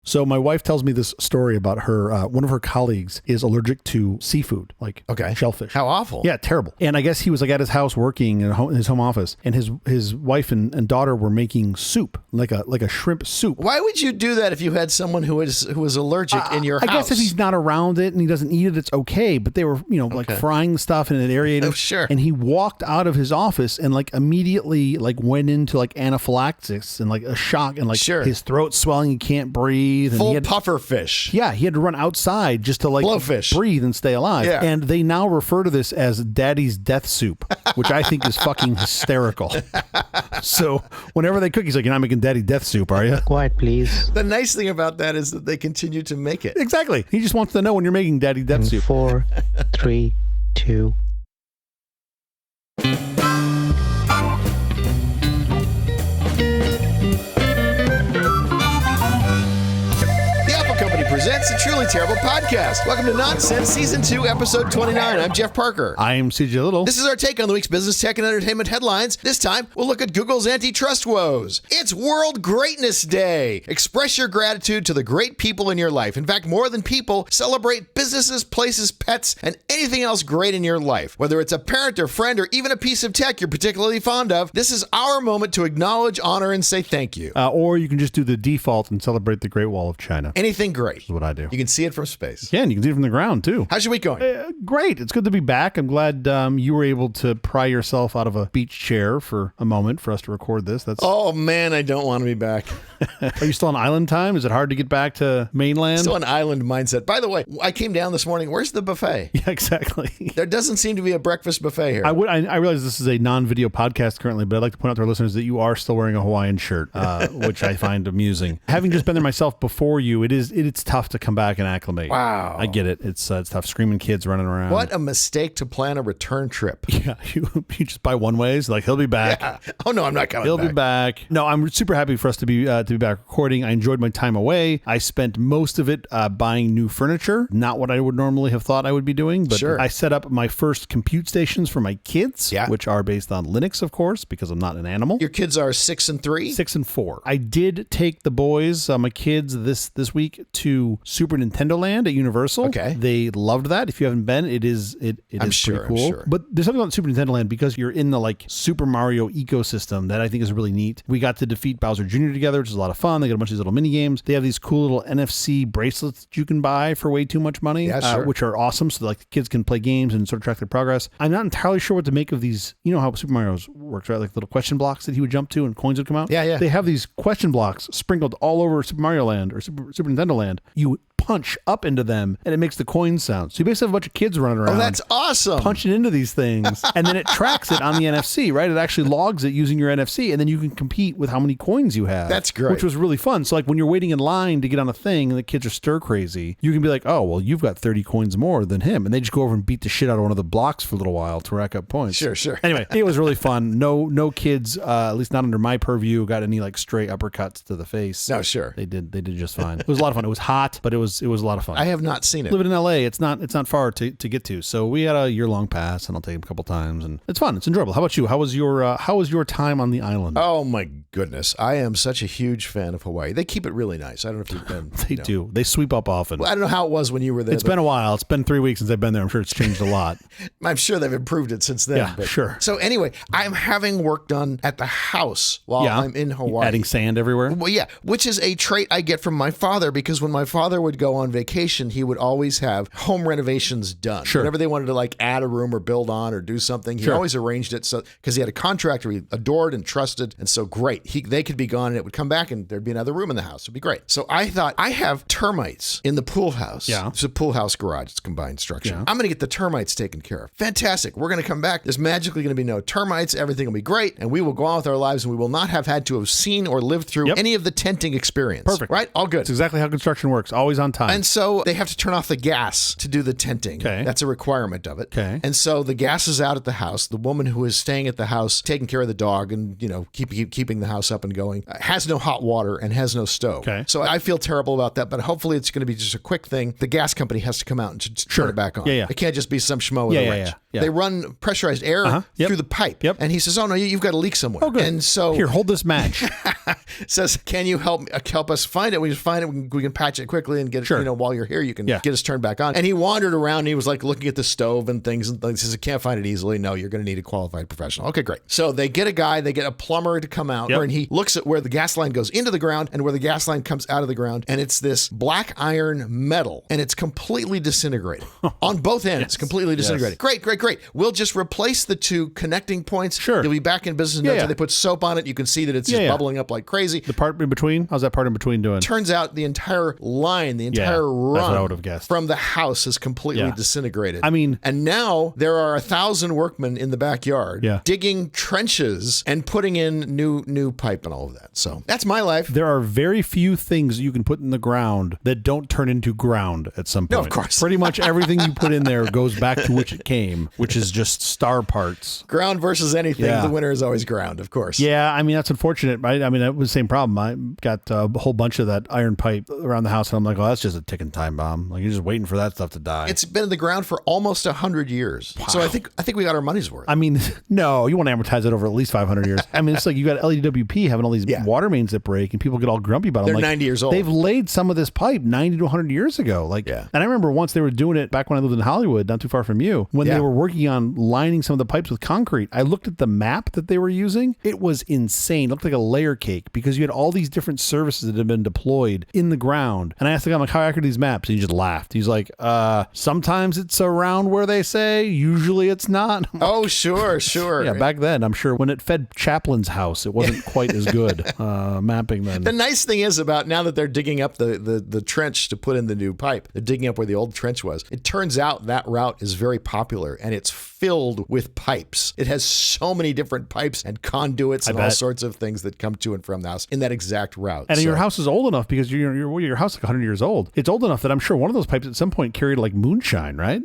So my wife tells me this story about her, one of her colleagues is allergic to seafood, like shellfish. How awful. Yeah, terrible. And I guess he was like at his house working in his home office, and his wife and daughter were making soup, like a shrimp soup. Why would you do that if you had someone who was allergic in your house? I guess if he's not around it and he doesn't eat it, it's okay. But they were, like frying the stuff and it aerated. Oh, sure. And he walked out of his office and like immediately like went into like anaphylaxis and like a shock and like his throat swelling, he can't breathe. And Full puffer fish. Yeah, he had to run outside just to like blowfish, breathe and stay alive. Yeah. And they now refer to this as Daddy's death soup, which I think is fucking hysterical. So whenever they cook, he's like, "You're not making Daddy death soup, are you?" Quiet, please. The nice thing about that is that they continue to make it. Exactly. He just wants to know when you're making Daddy death soup. 4, 3, 2. Presents a Truly Terrible Podcast. Welcome to Nonsense, Season 2, Episode 29. I'm Jeff Parker. I'm CJ Little. This is our take on the week's business, tech, and entertainment headlines. This time, we'll look at Google's antitrust woes. It's World Greatness Day. Express your gratitude to the great people in your life. In fact, more than people, celebrate businesses, places, pets, and anything else great in your life. Whether it's a parent or friend or even a piece of tech you're particularly fond of, this is our moment to acknowledge, honor, and say thank you. Or you can just do the default and celebrate the Great Wall of China. Anything great. Is what I do. You can see it from space. Yeah, and you can see it from the ground, too. How's your week going? Great. It's good to be back. I'm glad you were able to pry yourself out of a beach chair for a moment for us to record this. Oh, man, I don't want to be back. Are you still on island time? Is it hard to get back to mainland? Still an island mindset. By the way, I came down this morning. Where's the buffet? Yeah, exactly. There doesn't seem to be a breakfast buffet here. I realize this is a non-video podcast currently, but I'd like to point out to our listeners that you are still wearing a Hawaiian shirt, which I find amusing. Having just been there myself before you, it's tough to come back and acclimate. Wow. I get it. It's tough. Screaming kids running around. What a mistake to plan a return trip. Yeah, you just buy one ways. Like, he'll be back. Yeah. Oh, no, I'm not coming back. He'll be back. No, I'm super happy for us to be back recording. I enjoyed my time away. I spent most of it buying new furniture. Not what I would normally have thought I would be doing, but I set up my first compute stations for my kids, which are based on Linux, of course, because I'm not an animal. Your kids are 6 and 3? 6 and 4. I did take the boys, my kids, this week to Super Nintendo Land at Universal. Okay. They loved that. If you haven't been, it is pretty cool. I'm sure. But there's something about Super Nintendo Land because you're in the like Super Mario ecosystem that I think is really neat. We got to defeat Bowser Jr. together, which is a lot of fun. They got a bunch of these little mini games. They have these cool little NFC bracelets that you can buy for way too much money, which are awesome. So like the kids can play games and sort of track their progress. I'm not entirely sure what to make of these. You know how Super Mario's works, right? Like little question blocks that he would jump to and coins would come out. Yeah. They have these question blocks sprinkled all over Super Mario Land or Super Nintendo Land. You punch up into them and it makes the coin sound. So you basically have a bunch of kids running around. Oh, that's awesome. Punching into these things. And then it tracks it on the NFC, right? It actually logs it using your NFC and then you can compete with how many coins you have. That's great. Which was really fun. So like when you're waiting in line to get on a thing and the kids are stir crazy, you can be like, oh, well, you've got 30 coins more than him. And they just go over and beat the shit out of one of the blocks for a little while to rack up points. Sure. Anyway, it was really fun. No kids, at least not under my purview, got any like stray uppercuts to the face. No, sure. They did just fine. It was a lot of fun. It was hot, but it was a lot of fun. I have not seen it. Living in LA, it's not far to get to. So we had a year-long pass, and I'll take him a couple times, and it's fun. It's enjoyable. How about you? How was your time on the island? Oh my goodness, I am such a huge fan of Hawaii. They keep it really nice. I don't know if you've been. They do. They sweep up often. Well, I don't know how it was when you were there. It's been a while. It's been 3 weeks since I've been there. I'm sure it's changed a lot. I'm sure they've improved it since then. Yeah, sure. So anyway, I'm having work done at the house while I'm in Hawaii. Adding sand everywhere? Well, yeah, which is a trait I get from my father because when my father would go on vacation, he would always have home renovations done. Sure. Whenever they wanted to like add a room or build on or do something, he always arranged it so because he had a contractor he adored and trusted, and so great. They could be gone and it would come back and there'd be another room in the house. It'd be great. So I thought I have termites in the pool house. Yeah. It's a pool house garage. It's combined structure. Yeah. I'm going to get the termites taken care of. Fantastic. We're going to come back. There's magically going to be no termites. Everything will be great. And we will go on with our lives and we will not have had to have seen or lived through any of the tenting experience. Perfect. Right? All good. That's exactly how construction works. Always on on time. And so they have to turn off the gas to do the tenting. Okay. That's a requirement of it. Okay. And so the gas is out at the house. The woman who is staying at the house, taking care of the dog and, keeping the house up and going, has no hot water and has no stove. Okay. So I feel terrible about that, but hopefully it's going to be just a quick thing. The gas company has to come out and turn it back on. Yeah. It can't just be some schmo with a wrench. Yeah. They run pressurized air through the pipe. Yep. And he says, oh, no, you've got a leak somewhere. Oh, good. And so here, hold this match. says, can you help us find it? We just find it. We can patch it quickly and get it, while you're here, you can get us turned back on. And he wandered around and he was like looking at the stove and things and things. He says, I can't find it easily. No, you're going to need a qualified professional. Okay, great. So they get a plumber to come out and he looks at where the gas line goes into the ground and where the gas line comes out of the ground. And it's this black iron metal and it's completely disintegrated on both ends, completely disintegrated. Great. We'll just replace the two connecting points. Sure. You'll be back in business no time. They put soap on it. You can see that it's just bubbling up like crazy. The part in between? How's that part in between doing? Turns out the entire line, the entire run that's what I would have guessed. from the house is completely disintegrated. I mean, and now there are 1,000 workmen in the backyard digging trenches and putting in new pipe and all of that. So that's my life. There are very few things you can put in the ground that don't turn into ground at some point. No, of course. Pretty much everything you put in there goes back to which it came, which is just star parts. Ground versus anything. Yeah. The winner is always ground, of course. Yeah, I mean, that's unfortunate. I mean, that was the same problem. I got a whole bunch of that iron pipe around the house, and I'm like, oh, that's just a ticking time bomb. Like, you're just waiting for that stuff to die. It's been in the ground for almost 100 years. Wow. So I think we got our money's worth. I mean, no, you want to amortize it over at least 500 years. I mean, it's like you got LEWP having all these water mains that break, and people get all grumpy about it. They're 90 years old. They've laid some of this pipe 90 to 100 years ago. And I remember once they were doing it back when I lived in Hollywood, not too far from you, when they were working on lining some of the pipes with concrete. I looked at the map that they were using. It was insane. It looked like a layer cake because you had all these different services that had been deployed in the ground. And I asked the guy, I'm like, how accurate are these maps? And he just laughed. He's like, sometimes it's around where they say, usually it's not. Oh, sure. Yeah, back then, I'm sure when it fed Chaplin's house, it wasn't quite as good mapping then. The nice thing is about now that they're digging up the trench to put in the new pipe, they're digging up where the old trench was. It turns out that route is very popular and it's filled with pipes. It has so many different pipes and conduits and all sorts of things that come to and from the house in that exact route. And your house is old enough because your house is like 100 years old. It's old enough that I'm sure one of those pipes at some point carried like moonshine, right?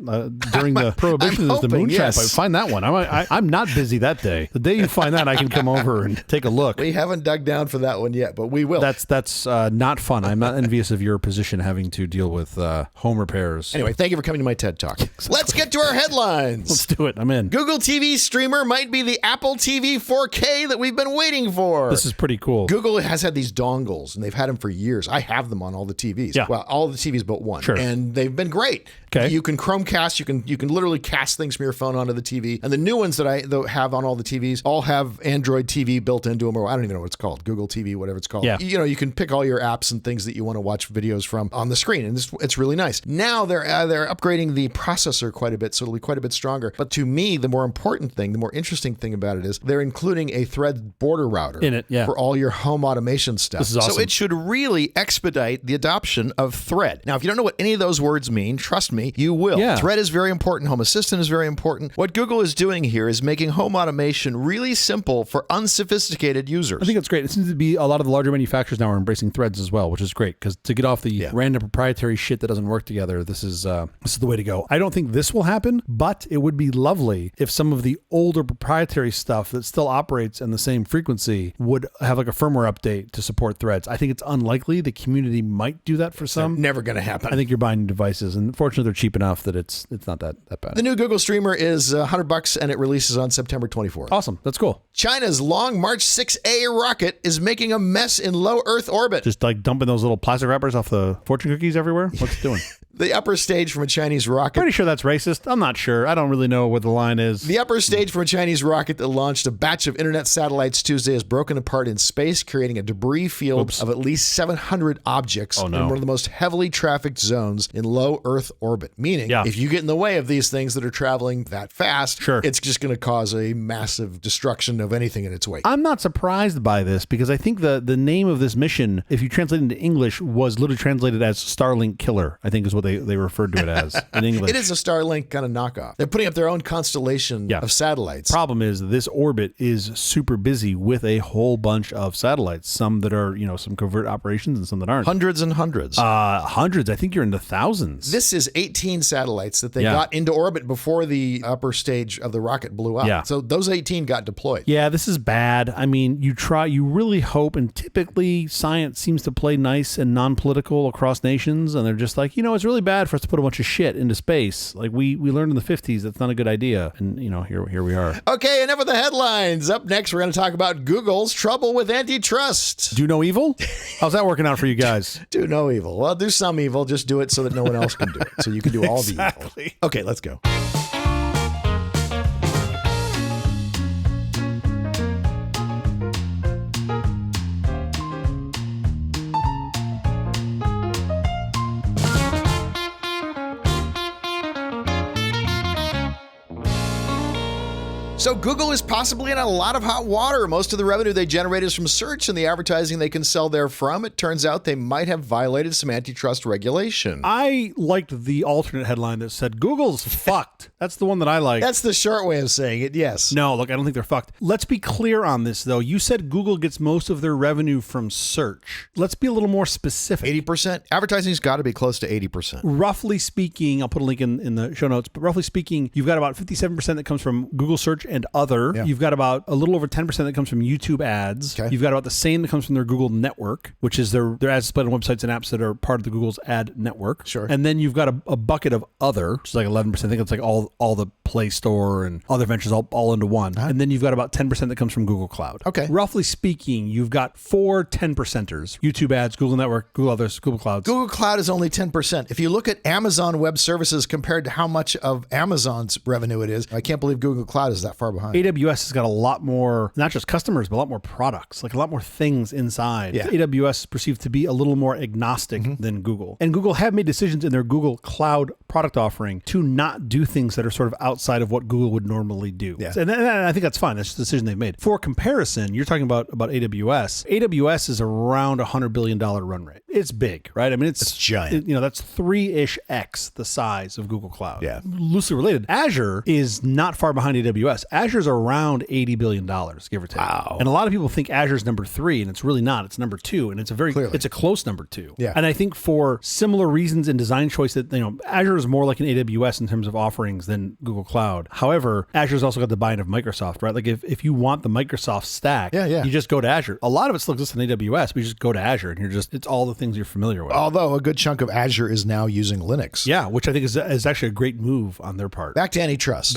During the Prohibition is the moonshine pipe. Find that one. I'm not busy that day. The day you find that, I can come over and take a look. We haven't dug down for that one yet, but we will. That's not fun. I'm not envious of your position having to deal with home repairs. Anyway, thank you for coming to my TED Talk. Let's get to our headlines. Let's do it. I'm in. Google TV streamer might be the Apple TV 4K that we've been waiting for. This is pretty cool. Google has had these dongles, and they've had them for years. I have them on all the TVs. Yeah. Well, all the TVs but one. Sure. And they've been great. Okay. You can Chromecast. You can literally cast things from your phone onto the TV. And the new ones that I have on all the TVs all have Android TV built into them, or I don't even know what it's called. Google TV, whatever it's called. Yeah. You can pick all your apps and things that you want to watch videos from on the screen, and it's really nice. Now they're upgrading the processor quite a bit, so it'll be quite a bit stronger. But to me, the more important thing, the more interesting thing about it is they're including a Thread border router in it, for all your home automation stuff. This is awesome. So it should really expedite the adoption of Thread. Now, if you don't know what any of those words mean, trust me, you will. Yeah. Thread is very important. Home Assistant is very important. What Google is doing here is making home automation really simple for unsophisticated users. I think it's great. It seems to be a lot of the larger manufacturers now are embracing Threads as well, which is great because to get off the random proprietary shit that doesn't work together, this is the way to go. I don't think this will happen, but it would be lovely if some of the older proprietary stuff that still operates in the same frequency would have like a firmware update to support Threads. I think it's unlikely. The community might do that for some. Never going to happen. I think you're buying devices, and fortunately, they're cheap enough that it's not that bad. The new Google Streamer is $100 and it releases on September 24th. Awesome. That's cool. China's Long March 6A rocket is making a mess in low Earth orbit. Just like dumping those little plastic wrappers off the fortune cookies everywhere? What's it doing? The upper stage from a Chinese rocket. Pretty sure that's racist. I'm not sure. I don't really know what the line is. The upper stage from a Chinese rocket that launched a batch of internet satellites Tuesday has broken apart in space, creating a debris field of at least 700 objects in one of the most heavily trafficked zones in low Earth orbit. Meaning, if you get in the way of these things that are traveling that fast, it's just going to cause a massive destruction of anything in its wake. I'm not surprised by this because I think the name of this mission, if you translate it into English, was literally translated as Starlink Killer, I think is what what they referred to it as in English. It is a Starlink kind of knockoff. They're putting up their own constellation of satellites. Problem is this orbit is super busy with a whole bunch of satellites, some that are, some covert operations and some that aren't. Hundreds and hundreds. Hundreds. I think you're into thousands. This is 18 satellites that they got into orbit before the upper stage of the rocket blew up. Yeah. So those 18 got deployed. Yeah, this is bad. I mean, you really hope, and typically science seems to play nice and non-political across nations, and they're just like, it's really bad for us to put a bunch of shit into space. Like we learned in the 50s that's not a good idea. And, here we are. Okay, enough of the headlines. Up next, we're going to talk about Google's trouble with antitrust. Do no evil? How's that working out for you guys? Do no evil. Well, do some evil. Just do it so that no one else can do it. So you can do all the evil. Okay, let's go. So Google is possibly in a lot of hot water. Most of the revenue they generate is from search and the advertising they can sell therefrom. It turns out they might have violated some antitrust regulation. I liked the alternate headline that said, Google's fucked. That's the one that I like. That's the short way of saying it, yes. No, look, I don't think they're fucked. Let's be clear on this, though. You said Google gets most of their revenue from search. Let's be a little more specific. 80%? Advertising's got to be close to 80%. Roughly speaking, I'll put a link in the show notes, but roughly speaking, you've got about 57% that comes from Google search and other. Yeah. You've got about a little over 10% that comes from YouTube ads. Okay. You've got about the same that comes from their Google network, which is their ads split on websites and apps that are part of the Google's ad network. Sure. And then you've got a bucket of other, which is like 11%. I think it's like all the Play Store and other ventures all into one. And then you've got about 10% that comes from Google Cloud. Okay. Roughly speaking, you've got 4 10%ers. YouTube ads, Google network, Google others, Google Clouds. Google Cloud is only 10%. If you look at Amazon Web Services compared to how much of Amazon's revenue it is, I can't believe Google Cloud is that far behind. AWS has got a lot more, not just customers, but a lot more products, like a lot more things inside. Yeah. AWS is perceived to be a little more agnostic than Google. And Google have made decisions in their Google Cloud product offering to not do things that are sort of outside of what Google would normally do. Yeah. And I think that's fine. That's just a decision they've made. For comparison, you're talking about AWS. AWS is around $100 billion run rate. It's big, right? I mean, it's giant. That's 3-ish X the size of Google Cloud. Yeah. Loosely related. Azure is not far behind AWS. Azure's around $80 billion, give or take. Wow. And a lot of people think Azure's number 3, and it's really not. It's number 2, and it's a close number 2. Yeah. And I think for similar reasons and design choice that, Azure is more like an AWS in terms of offerings than Google Cloud. However, Azure's also got the buy-in of Microsoft, right? Like if you want the Microsoft stack, you just go to Azure. A lot of it still exists in AWS, but you just go to Azure and it's all the things you're familiar with. Although a good chunk of Azure is now using Linux. Yeah, which I think is actually a great move on their part. Back to antitrust,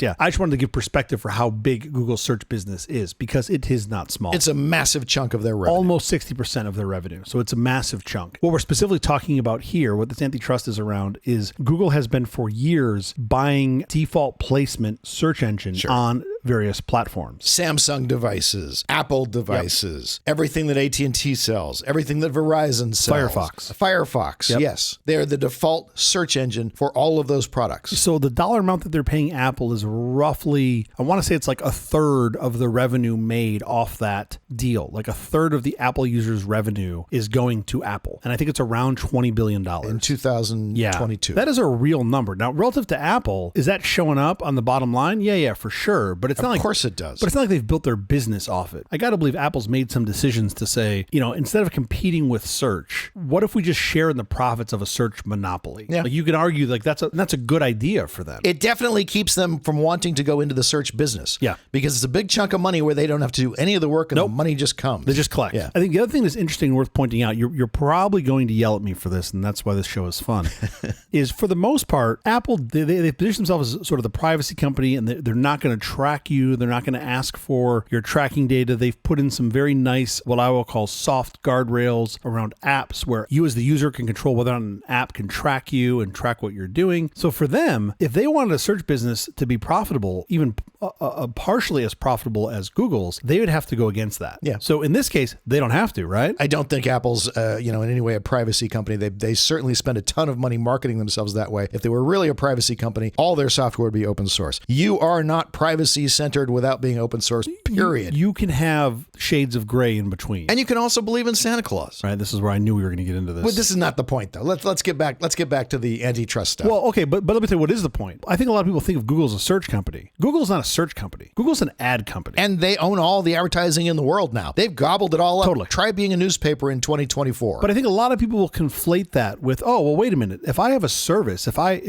yeah. I just wanted to give perspective for how big Google's search business is, because it is not small. It's a massive chunk of their revenue. Almost 60% of their revenue. So it's a massive chunk. What we're specifically talking about here, what this antitrust is around, is Google has been for years buying default placement search engine on various platforms. Samsung devices, Apple devices, everything that AT&T sells, everything that Verizon sells. Firefox, yes. They're the default search engine for all of those products. So the dollar amount that they're paying Apple is roughly, I want to say it's like a third of the revenue made off that deal. Like a third of the Apple users' revenue is going to Apple. And I think it's around $20 billion. In 2022. That is a real number. Now, relative to Apple, is that showing up on the bottom line? Yeah, for sure. But it's not like, of course it does. But it's not like they've built their business off it. I got to believe Apple's made some decisions to say, instead of competing with search, what if we just share in the profits of a search monopoly? Yeah. Like you can argue like that's a good idea for them. It definitely keeps them from wanting to go into the search business. Yeah. Because it's a big chunk of money where they don't have to do any of the work and the money just comes. They just collect. Yeah. I think the other thing that's interesting and worth pointing out, you're probably going to yell at me for this, and that's why this show is fun, is for the most part, Apple, they position themselves as sort of the privacy company, and they're not going to track you. They're not going to ask for your tracking data. They've put in some very nice, what I will call soft guardrails around apps where you as the user can control whether or not an app can track you and track what you're doing. So for them, if they wanted a search business to be profitable, even partially as profitable as Google's, they would have to go against that. Yeah. So in this case, they don't have to, right? I don't think Apple's, in any way a privacy company. They certainly spend a ton of money marketing themselves that way. If they were really a privacy company, all their software would be open source. You are not privacy centered without being open source, period. You can have shades of gray in between. And you can also believe in Santa Claus. Right. This is where I knew we were going to get into this. But this is not the point, though. Let's get back to the antitrust stuff. Well, okay, but let me tell you what is the point. I think a lot of people think of Google as a search company. Google's not a search company. Google's an ad company. And they own all the advertising in the world now. They've gobbled it all up. Totally. Try being a newspaper in 2024. But I think a lot of people will conflate that with, oh, well, wait a minute. If I have a service, if I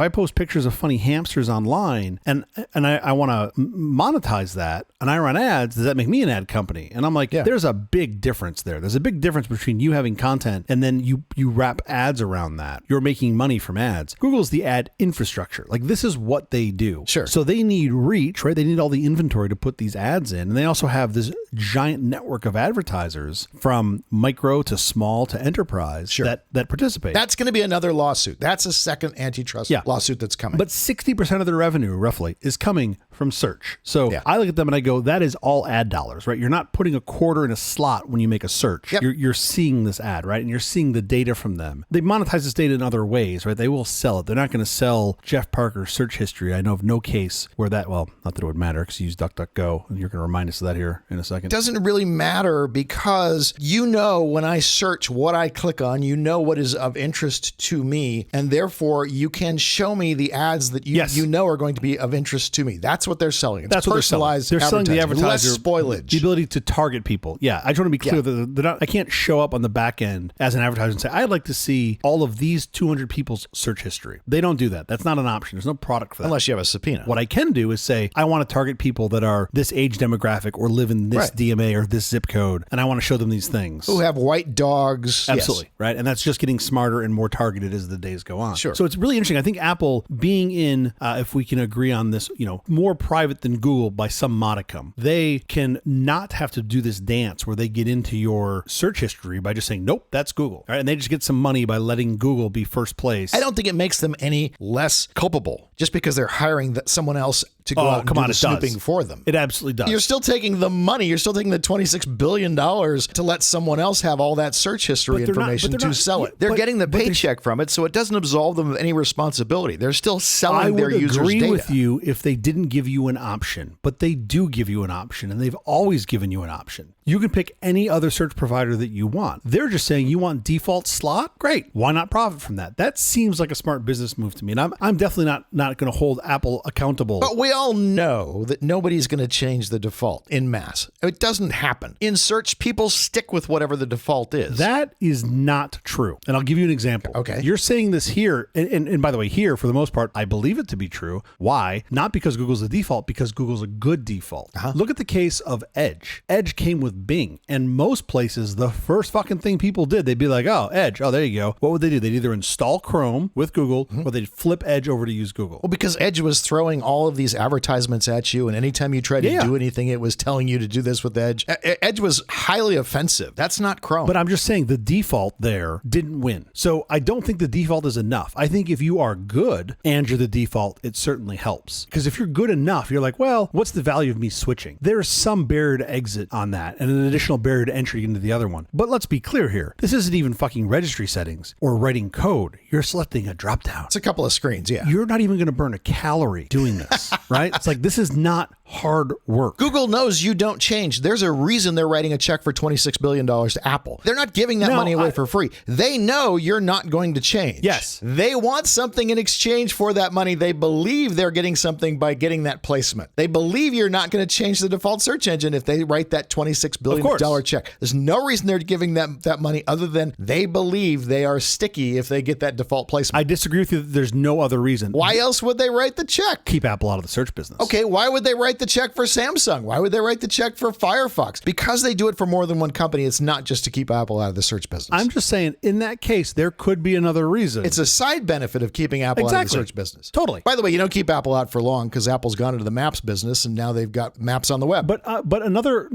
post pictures of funny hamsters online and I want to monetize that and I run ads, does that make me an ad company? And I'm like, there's a big difference there. There's a big difference between you having content and then you wrap ads around that. You're making money from ads. Google's the ad infrastructure. Like, this is what they do. Sure. So they need reach, right? They need all the inventory to put these ads in. And they also have this giant network of advertisers from micro to small to enterprise that participate. That's going to be another lawsuit. That's a second antitrust lawsuit that's coming. But 60% of their revenue, roughly, is coming from search. So I look at them and I go, that is all ad dollars, right? You're not putting a quarter in a slot when you make a search. Yep. You're seeing this ad, right? And you're seeing the data from them. They monetize this data in other ways, right? They will sell it. They're not going to sell Jeff Parker's search history. I know of no case where that, well, not that it would matter because you use DuckDuckGo, and you're going to remind us of that here in a second. It doesn't really matter because when I search what I click on, what is of interest to me, and therefore you can show me the ads that you know are going to be of interest to me. That's what they're selling. It's That's what personalized. They're selling the advertiser, less spoilage, the ability to target people. Yeah, I just want to be clear that they're not. I can't show up on the back end as an advertiser and say, I'd like to see all of these 200 people's search history. They don't do that. That's not an option. There's no product for that. Unless you have a subpoena. What I can do is say, I want to target people that are this age demographic or live in this DMA or this zip code, and I want to show them these things. Who have white dogs. Absolutely, right? And that's just getting smarter and more targeted as the days go on. Sure. So it's really interesting. I think Apple being in, if we can agree on this, more private than Google by some modicum, they can not have to do this dance where they get into your search history by just saying, nope, that's Google. Right? And they just get some money by letting Google be first place. I don't think it makes them any less culpable just because they're hiring someone else to go out and do the snooping for them. It absolutely does. You're still taking the money. You're still taking the $26 billion to let someone else have all that search history information to sell it. They're getting the paycheck from it, so it doesn't absolve them of any responsibility. They're still selling their users' data. I would agree with you if they didn't give you an option, but they do give you an option, and they've always given you an option. You can pick any other search provider that you want. They're just saying you want default slot? Great. Why not profit from that? That seems like a smart business move to me. And I'm definitely not going to hold Apple accountable. But we all know that nobody's going to change the default in mass. It doesn't happen. In search, people stick with whatever the default is. That is not true. And I'll give you an example. Okay. You're saying this here. And by the way, here, for the most part, I believe it to be true. Why? Not because Google's the default, because Google's a good default. Look at the case of Edge. Edge came with Bing. And most places, the first fucking thing people did, they'd be like, oh, Edge. Oh, there you go. What would they do? They'd either install Chrome with Google or they'd flip Edge over to use Google. Well, because Edge was throwing all of these advertisements at you, and anytime you tried to do anything, it was telling you to do this with Edge. Edge was highly offensive. That's not Chrome. But I'm just saying the default there didn't win. So I don't think the default is enough. I think if you are good and you're the default, it certainly helps. Because if you're good enough, you're like, well, what's the value of me switching? There's some barrier to exit on that and an additional barrier to entry into the other one. But let's be clear here. This isn't even fucking registry settings or writing code. You're selecting a drop down. It's a couple of screens, yeah. You're not even going to burn a calorie doing this, right? It's like, this is not hard work. Google knows you don't change. There's a reason they're writing a check for $26 billion to Apple. They're not giving that money away for free. They know you're not going to change. Yes. They want something in exchange for that money. They believe they're getting something by getting that placement. They believe you're not going to change the default search engine if they write that $26 billion check. There's no reason they're giving that money other than they believe they are sticky if they get that default placement. I disagree with you. There's no other reason. Why else would they write the check? Keep Apple out of the search business. Okay, why would they write the check for Samsung? Why would they write the check for Firefox? Because they do it for more than one company. It's not just to keep Apple out of the search business. I'm just saying, in that case, there could be another reason. It's a side benefit of keeping Apple out of the search business. Totally. By the way, you don't keep Apple out for long because Apple's gone into the maps business and now they've got maps on the web. But another,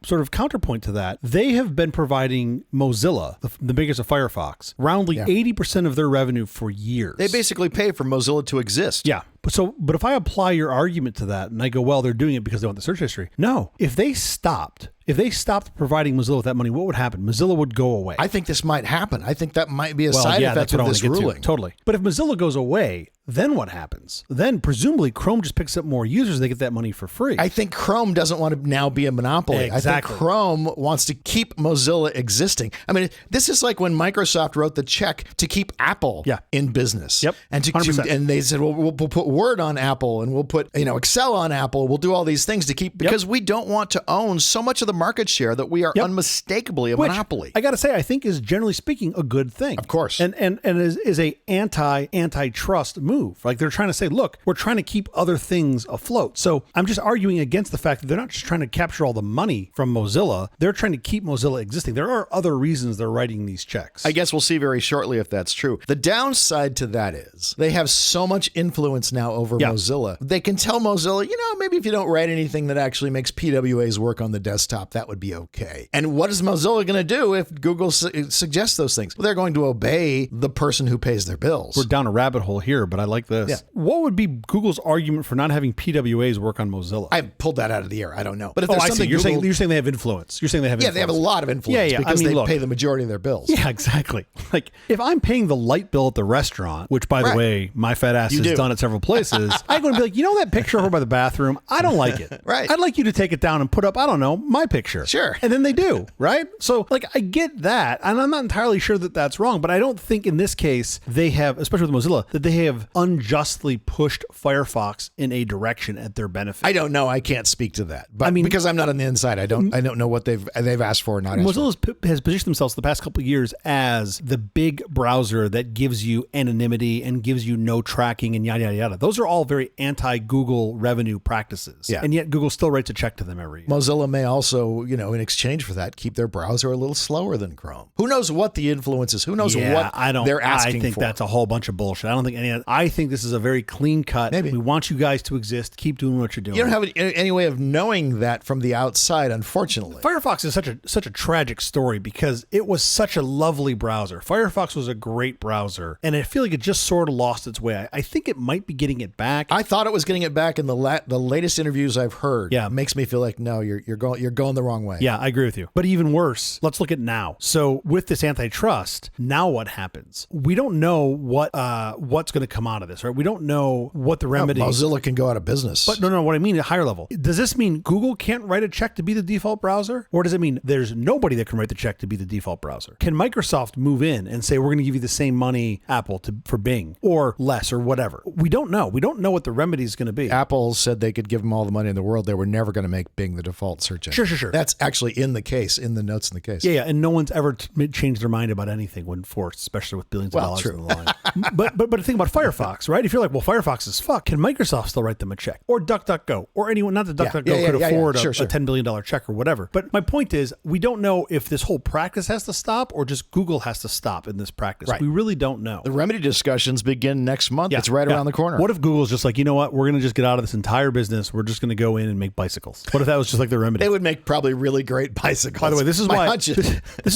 sort of counterpoint to that, they have been providing Mozilla, the biggest of Firefox, roundly 80% of their revenue for years. They basically pay for Mozilla to exist. Yeah. But if I apply your argument to that and I go, well, they're doing it because they want the search history. No, if they stopped, if they stopped providing Mozilla with that money, what would happen? Mozilla would go away. I think this might happen. I think that might be a side effect of this ruling. Totally. But if Mozilla goes away, then what happens? Then presumably Chrome just picks up more users. They get that money for free. I think Chrome doesn't want to now be a monopoly. Exactly. I think Chrome wants to keep Mozilla existing. I mean, this is like when Microsoft wrote the check to keep Apple in business. Yep. And and they said, well, we'll put Word on Apple and we'll put Excel on Apple. We'll do all these things to keep, because we don't want to own so much of the market share that we are unmistakably a monopoly. I got to say, I think is generally speaking a good thing. Of course. And is a antitrust move. Like they're trying to say, look, we're trying to keep other things afloat. So I'm just arguing against the fact that they're not just trying to capture all the money from Mozilla. They're trying to keep Mozilla existing. There are other reasons they're writing these checks. I guess we'll see very shortly if that's true. The downside to that is they have so much influence now over Mozilla. They can tell Mozilla, maybe if you don't write anything that actually makes PWAs work on the desktop, that would be okay. And what is Mozilla going to do if Google suggests those things? Well, they're going to obey the person who pays their bills. We're down a rabbit hole here, but I like this. Yeah. What would be Google's argument for not having PWAs work on Mozilla? I pulled that out of the air. I don't know. But if there's I something see. You're saying they have influence. You're saying they have influence. Yeah, they have a lot of influence because they pay the majority of their bills. Yeah, exactly. Like if I'm paying the light bill at the restaurant, which by the way, my fat ass has done at several places, I'm going to be like, that picture over by the bathroom, I don't like it. Right. I'd like you to take it down and put up, I don't know, my picture. Sure. And then they do, right? So like I get that, and I'm not entirely sure that that's wrong, but I don't think in this case they have, especially with Mozilla, that they have unjustly pushed Firefox in a direction at their benefit. I don't know. I can't speak to that. But because I'm not on the inside, I don't know what they've asked for or not. Mozilla has positioned themselves the past couple of years as the big browser that gives you anonymity and gives you no tracking and yada, yada, yada. Those are all very anti-Google revenue practices. Yeah. And yet Google still writes a check to them every year. Mozilla may also, in exchange for that, keep their browser a little slower than Chrome. Who knows what the influence is? Who knows what they're asking for? I think that's a whole bunch of bullshit. I don't think I think this is a very clean cut. Maybe. We want you guys to exist. Keep doing what you're doing. You don't have any way of knowing that from the outside, unfortunately. Firefox is such a tragic story because it was such a lovely browser. Firefox was a great browser, and I feel like it just sort of lost its way. I think it might be getting it back. I thought it was getting it back, and the latest interviews I've heard makes me feel like, no, you're going the wrong way. Yeah, I agree with you. But even worse, let's look at now. So with this antitrust, now what happens? We don't know what's going to come out of this, right? We don't know what the remedy. Mozilla can go out of business. But no, what I mean at a higher level. Does this mean Google can't write a check to be the default browser? Or does it mean there's nobody that can write the check to be the default browser? Can Microsoft move in and say, we're going to give you the same money, Apple, for Bing, or less, or whatever? We don't know. We don't know what the remedy is going to be. Apple said they could give them all the money in the world. They were never going to make Bing the default search engine. Sure. That's actually in the case, in the notes in the case. Yeah, and no one's ever changed their mind about anything when forced, especially with billions of dollars on the line. But the thing about Firefox, right? If you're like, well, Firefox is fuck, can Microsoft still write them a check? Or DuckDuckGo? Or anyone, not that DuckDuckGo could afford a $10 billion check or whatever. But my point is, we don't know if this whole practice has to stop or just Google has to stop in this practice. Right. We really don't know. The remedy discussions begin next month. It's right around the corner. What if Google's just like, you know what? We're going to just get out of this entire business. We're just going to go in and make bicycles. What if that was just like the remedy? They would make probably really great bicycles. By the way, this is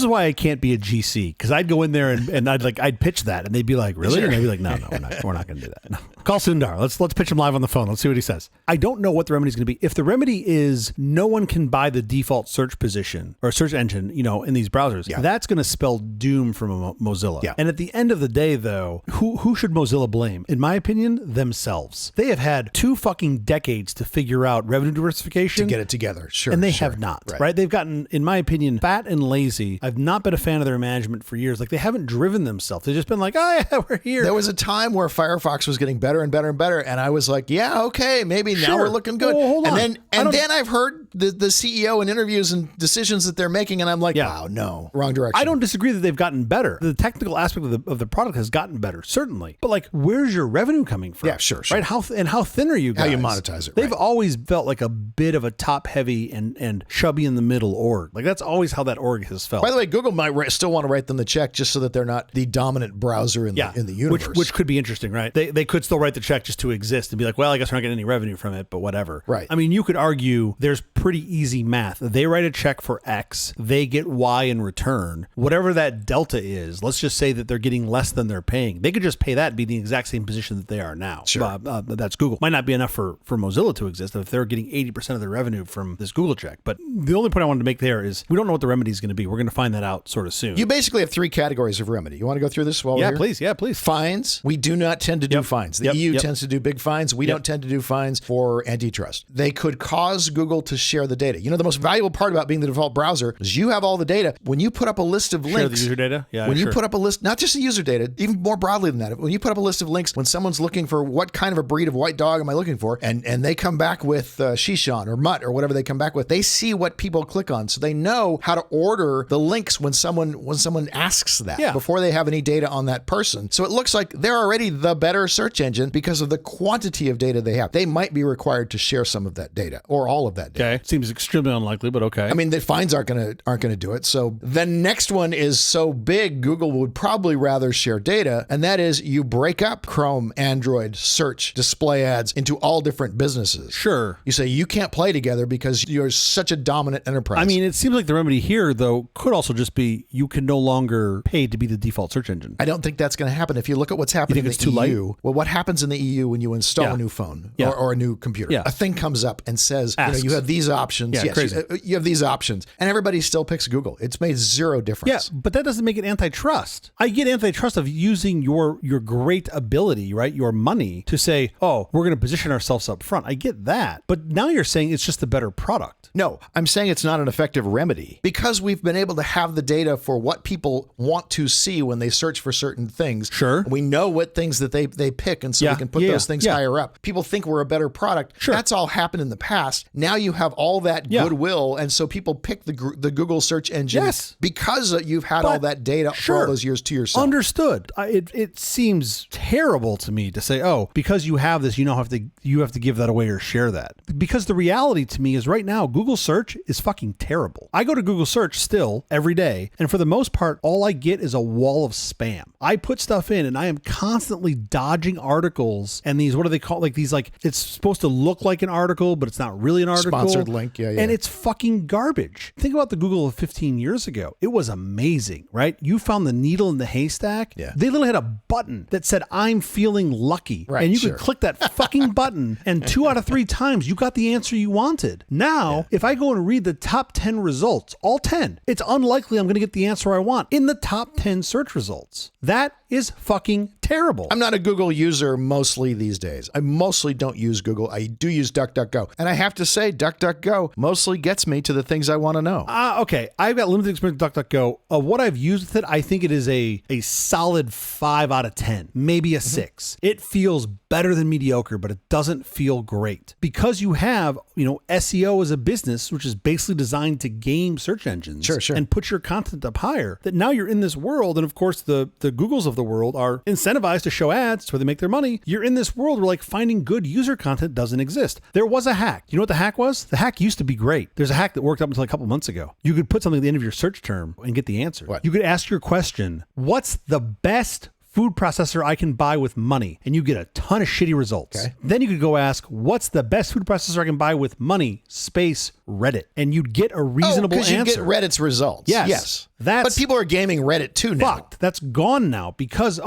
why I can't be a GC, because I'd go in there and I'd pitch that and they'd be like, really? Sure. And they'd be like, no, we're not going to do that. No. Call Sundar. Let's pitch him live on the phone. Let's see what he says. I don't know what the remedy is going to be. If the remedy is no one can buy the default search position or search engine, in these browsers, that's going to spell doom from Mozilla. Yeah. And at the end of the day, though, who should Mozilla blame? In my opinion, themselves. They have had 2 fucking decades to figure out revenue diversification. To get it together. Sure. And they have not, right? They've gotten, in my opinion, fat and lazy. I've not been a fan of their management for years. Like, they haven't driven themselves. They've just been like, oh yeah, we're here. There was a time where Firefox was getting better and better and better. And I was like, yeah, okay, maybe now we're looking good. Well, hold on. And then I've heard the CEO in interviews and decisions that they're making. And I'm like, wow, no, wrong direction. I don't disagree that they've gotten better. The technical aspect of the product has gotten better, certainly. But like, where's your revenue coming from? Yeah, sure. Right? How thin are you guys? How you monetize it. They've always felt like a bit of a top heavy and chubby in the middle org. Like, that's always how that org has felt. By the way, Google might still want to write them the check just so that they're not the dominant browser in the universe. Which could be interesting, right? They could still write the check just to exist and be like, well, I guess we're not getting any revenue from it, but whatever. Right. I mean, you could argue there's pretty easy math. They write a check for X, they get Y in return. Whatever that delta is, let's just say that they're getting less than they're paying. They could just pay that and be in the exact same position that they are now. Sure. That's Google. Might not be enough for Mozilla to exist if they're getting 80% of their revenue from this Google check. But the only point I wanted to make there is we don't know what the remedy is going to be. We're going to find that out sort of soon. You basically have 3 categories of remedy. You want to go through this while we're here? Yeah, please. Fines. We do not tend to do fines. The EU tends to do big fines. We don't tend to do fines for antitrust. They could cause Google to share the data. You know, the most valuable part about being the default browser is you have all the data. When you put up a list of links. Share the user data? Yeah, when you put up a list, not just the user data, even more broadly than that, when you put up a list of links, when someone's looking for what kind of a breed of white dog am I looking for, and they come back with Shishan or Mutt or whatever they come back with, they see what people click on. So they know how to order the links when someone asks that before they have any data on that person. So it looks like they're already the better search engine because of the quantity of data they have. They might be required to share some of that data or all of that data. Okay. Seems extremely unlikely, but okay. I mean, the fines aren't going to do it. So the next one is so big, Google would probably rather share data, and that is you break up Chrome, Android, search, display ads into all different businesses. Sure. You say you can't play together because you're such a dominant enterprise. I mean, it seems like the remedy here, though, could also just be you can no longer pay to be the default search engine. I don't think that's going to happen. If you look at what's happening in the EU, well, what happens in the EU when you install a new phone or a new computer? A thing comes up and says, you have these options. Yeah, crazy. You have these options, and everybody still picks Google. It's made zero difference. Yeah, but that doesn't make it antitrust. I get antitrust of using your great ability, right, your money to say, oh, we're going to position ourselves up front. I get that. But now you're saying it's just a better product. No, I'm saying it's not an effective remedy because we've been able to have the data for what people want to see when they search for certain things. Sure. We know what things that they pick, and so we can put those things higher up. People think we're a better product. Sure. That's all happened in the past. Now you have all that goodwill, and so people pick the Google search engine because you've had all that data for all those years to yourself. Understood. It seems terrible to me to say, oh, because you have this, you have to give that away or share that. Because the reality to me is right now, Google search is fucking terrible. I go to Google search still every day, and for the most part, all I get is a wall of spam. I put stuff in and I am constantly dodging articles and these, what do they call, like these, like it's supposed to look like an article, but it's not really an article. Sponsored link, And it's fucking garbage. Think about the Google of 15 years ago. It was amazing, right? You found the needle in the haystack. Yeah. They literally had a button that said, I'm feeling lucky. Right, and you could click that fucking button and 2 out of 3 times you got the answer you wanted. Now, if I go and read the top 10 results, all 10, it's unlikely I'm going to get the answer I want in the top 10 search results. That is fucking terrible. I'm not a Google user mostly these days. I mostly don't use Google. I do use DuckDuckGo. And I have to say, DuckDuckGo mostly gets me to the things I want to know. Okay. I've got limited experience with DuckDuckGo. What I've used with it, I think it is a solid 5 out of 10, maybe a 6. It feels better than mediocre, but it doesn't feel great. Because you have, SEO as a business, which is basically designed to game search engines and put your content up higher, that now you're in this world. And of course, the Googles of the world are incentivized to show ads. That's where they make their money. You're in this world where like finding good user content doesn't exist. There was a hack. You know what the hack was? The hack used to be great. There's a hack that worked up until a couple months ago. You could put something at the end of your search term and get the answer. What? You could ask your question, what's the best food processor I can buy with money? And you get a ton of shitty results. Okay. Then you could go ask, what's the best food processor I can buy with money? Space Reddit. And you'd get a reasonable answer. Because you get Reddit's results. Yes. But people are gaming Reddit too now. Fucked. That's gone now because,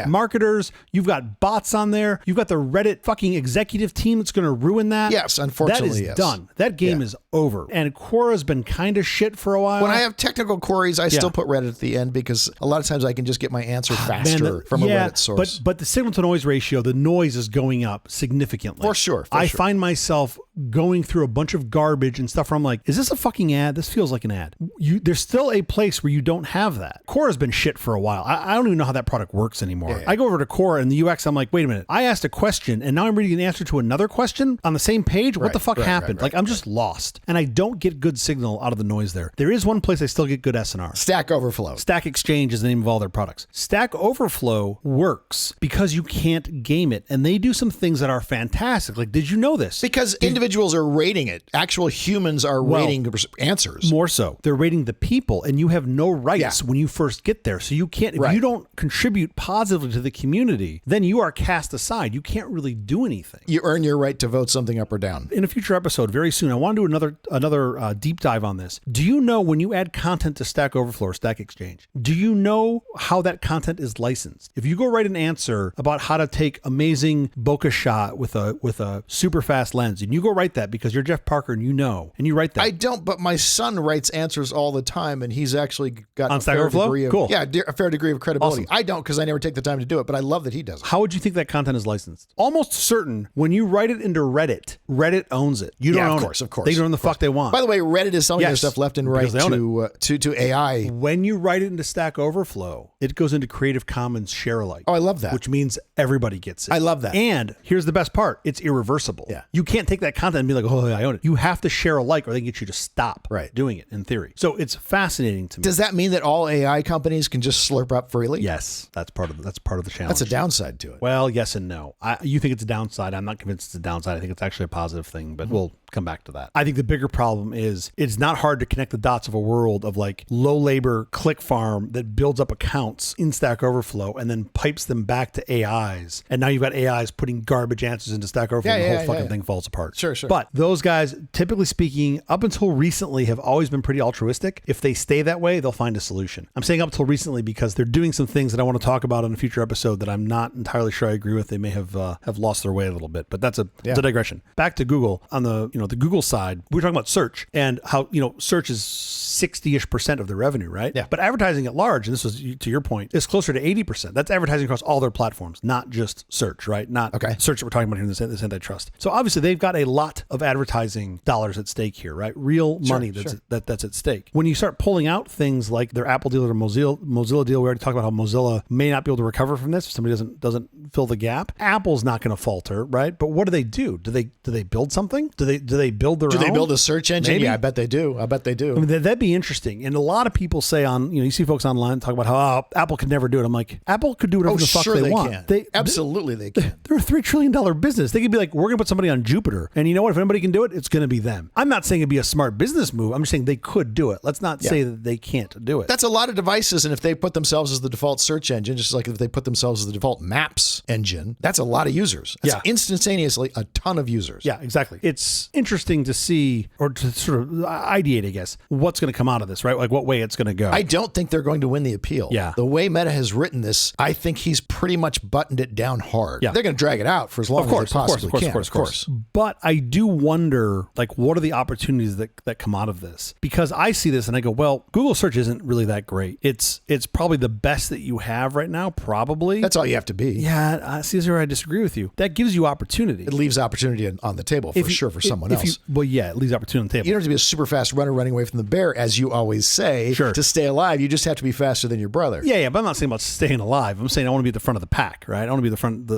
marketers, you've got bots on there. You've got the Reddit fucking executive team that's going to ruin that. Yes, unfortunately, that is done. That game is over. And Quora's been kind of shit for a while. When I have technical queries, I still put Reddit at the end because a lot of times I can just get my answer faster from a Reddit source. But the signal to noise ratio, the noise is going up significantly. For sure. I find myself going through a bunch of garbage and stuff where I'm like, is this a fucking ad? This feels like an ad. There's still a place where you don't have that. Quora's been shit for a while. I don't even know how that product works anymore. I go over to Quora and the UX, I'm like, wait a minute. I asked a question and now I'm reading an answer to another question on the same page. What the fuck happened? I'm just lost. And I don't get good signal out of the noise there. There is one place I still get good SNR. Stack Overflow. Stack Exchange is the name of all their products. Stack Overflow works because you can't game it. And they do some things that are fantastic. Like, did you know this? Because individual individuals are rating it. Actual humans are rating answers. More so. They're rating the people, and you have no rights when you first get there. So you can't, if you don't contribute positively to the community, then you are cast aside. You can't really do anything. You earn your right to vote something up or down. In a future episode, very soon, I want to do another deep dive on this. Do you know when you add content to Stack Overflow or Stack Exchange, do you know how that content is licensed? If you go write an answer about how to take amazing bokeh shot with a super fast lens, and you go write that because you're Jeff Parker and you write that. I don't, but my son writes answers all the time, and he's actually got on Stack Overflow? A fair degree of credibility. Awesome. I don't, because I never take the time to do it, but I love that he does it. How would you think that content is licensed? Almost certain when you write it into Reddit owns it. You don't own it. Of course. They do the fuck they want. By the way, Reddit is selling their stuff left and right to AI. When you write it into Stack Overflow, it goes into Creative Commons share alike. Oh, I love that. Which means everybody gets it. I love that. And here's the best part. It's irreversible. Yeah. You can't take that content and be like, oh, I own it. You have to share alike or they can get you to stop doing it in theory. So it's fascinating to me. Does that mean that all AI companies can just slurp up freely? Yes. That's part of the challenge. That's a downside to it. Well, yes and no. You think it's a downside. I'm not convinced it's a downside. I think it's actually a positive thing, but we'll come back to that. I think the bigger problem is it's not hard to connect the dots of a world of like low labor click farm that builds up accounts in Stack Overflow and then pipes them back to AIs. And now you've got AIs putting garbage answers into Stack Overflow and the whole fucking thing falls apart. Sure. But those guys, typically speaking, up until recently have always been pretty altruistic. If they stay that way, they'll find a solution. I'm saying up until recently because they're doing some things that I want to talk about in a future episode that I'm not entirely sure I agree with. They may have lost their way a little bit, but that's a digression. Back to Google. On the the Google side, we're talking about search and how search is 60-ish% of the revenue, right? Yeah. But advertising at large, and this was to your point, is closer to 80%. That's advertising across all their platforms, not just search, right? Not search that we're talking about here in this antitrust. So obviously they've got a lot of advertising dollars at stake here, right? Real money that's at stake. When you start pulling out things like their Apple deal or Mozilla deal, we already talked about how Mozilla may not be able to recover from this if somebody doesn't fill the gap. Apple's not going to falter, right? But what do? Do they build something? Do they build their own? Do they build a search engine? Maybe? Yeah, I bet they do. I mean, that'd be interesting. And a lot of people say you see folks online talk about how Apple could never do it. I'm like, Apple could do whatever the fuck they want. Can. Absolutely they can. They're a $3 trillion business. They could be like, we're going to put somebody on Jupiter. And you know what? If anybody can do it, it's going to be them. I'm not saying it'd be a smart business move. I'm just saying they could do it. Let's not say that they can't do it. That's a lot of devices. And if they put themselves as the default search engine, just like if they put themselves as the default maps engine, that's a lot of users. That's instantaneously a ton of users. Yeah, exactly. It's interesting to see or to sort of ideate, I guess, what's going to come out of this, right? Like what way it's going to go. I don't think they're going to win the appeal. Yeah. The way Meta has written this, I think he's pretty much buttoned it down hard. Yeah. They're going to drag it out for as long as they possibly can. Of course. But I do wonder, like, what are the opportunities that come out of this? Because I see this and I go, well, Google search isn't really that great. It's probably the best that you have right now, probably. That's all you have to be. Yeah, Caesar, I disagree with you. That gives you opportunity. It leaves opportunity on the table for someone else. It leaves opportunity on the table. You don't have to be a super fast runner running away from the bear, as you always say, to stay alive. You just have to be faster than your brother. Yeah, but I'm not saying about staying alive. I'm saying I want to be at the front of the pack, right? I want to be the front,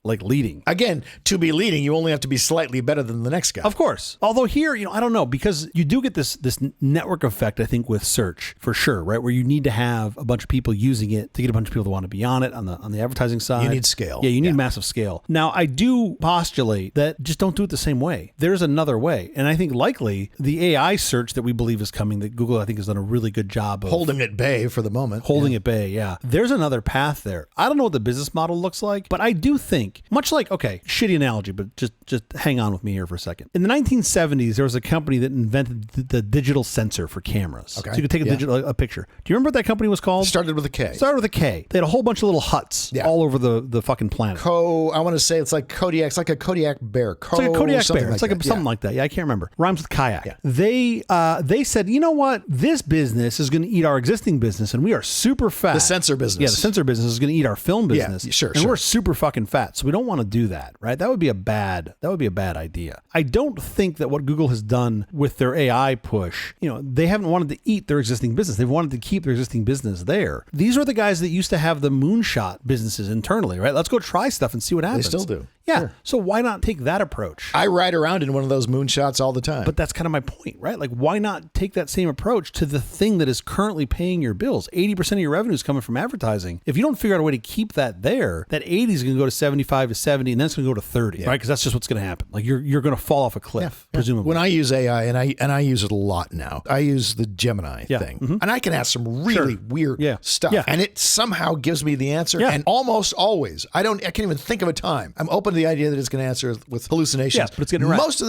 like leading. Again, to be leading, you only have to be slightly better than the next guy. Of course. Although here, I don't know, because you do get this network effect, I think, with search for sure, right? Where you need to have a bunch of people using it to get a bunch of people to want to be on it on the advertising side. You need scale. Yeah, you need massive scale. Now, I do postulate that just don't do it the same way. There's another way. And I think likely the AI search that we believe is coming, that Google, I think, has done a really good job of holding at bay for the moment. At bay, yeah. There's another path there. I don't know what the business model looks like, but I do think, much like, shitty analogy, but just hang on with me here for a second. In the 1970s, there was a company that invented the digital sensor for cameras. Okay. So you could take a picture. Do you remember what that company was called? Started with a K. They had a whole bunch of little huts all over the fucking planet. I want to say it's like Kodiak. It's like a Kodiak bear. It's like a Kodiak bear. It's like something like that. Yeah, I can't remember. Rhymes with kayak. Yeah. They said, you know what? This business is going to eat our existing business, and we are super fat. The sensor business. Yeah, the sensor business is going to eat our film business. Yeah, sure. And we're super fucking fat, so we don't want to do that, right? That would be a bad idea. I don't think that what Google has done with their AI push, they haven't wanted to eat their existing business. They've wanted to keep their existing business there. These are the guys that used to have the moonshot businesses internally, right? Let's go try stuff and see what happens. They still do. Yeah. Sure. So why not take that approach? I ride around in one of those moonshots all the time. But that's kind of my point, right? Like, why not take that same approach to the thing that is currently paying your bills? 80% of your revenue is coming from advertising. If you don't figure out a way to keep that there, that 80 is going to go to 75 to 70, and then it's going to go to 30, right? Because that's just what's going to happen. Like, you're going to fall off a cliff, presumably. When I use AI, and I use it a lot now, I use the Gemini thing, and I can ask some really weird stuff, and it somehow gives me the answer. And almost always, I can't even think of a time. I'm open to the idea that it's going to answer with hallucinations. But it's getting it right. Most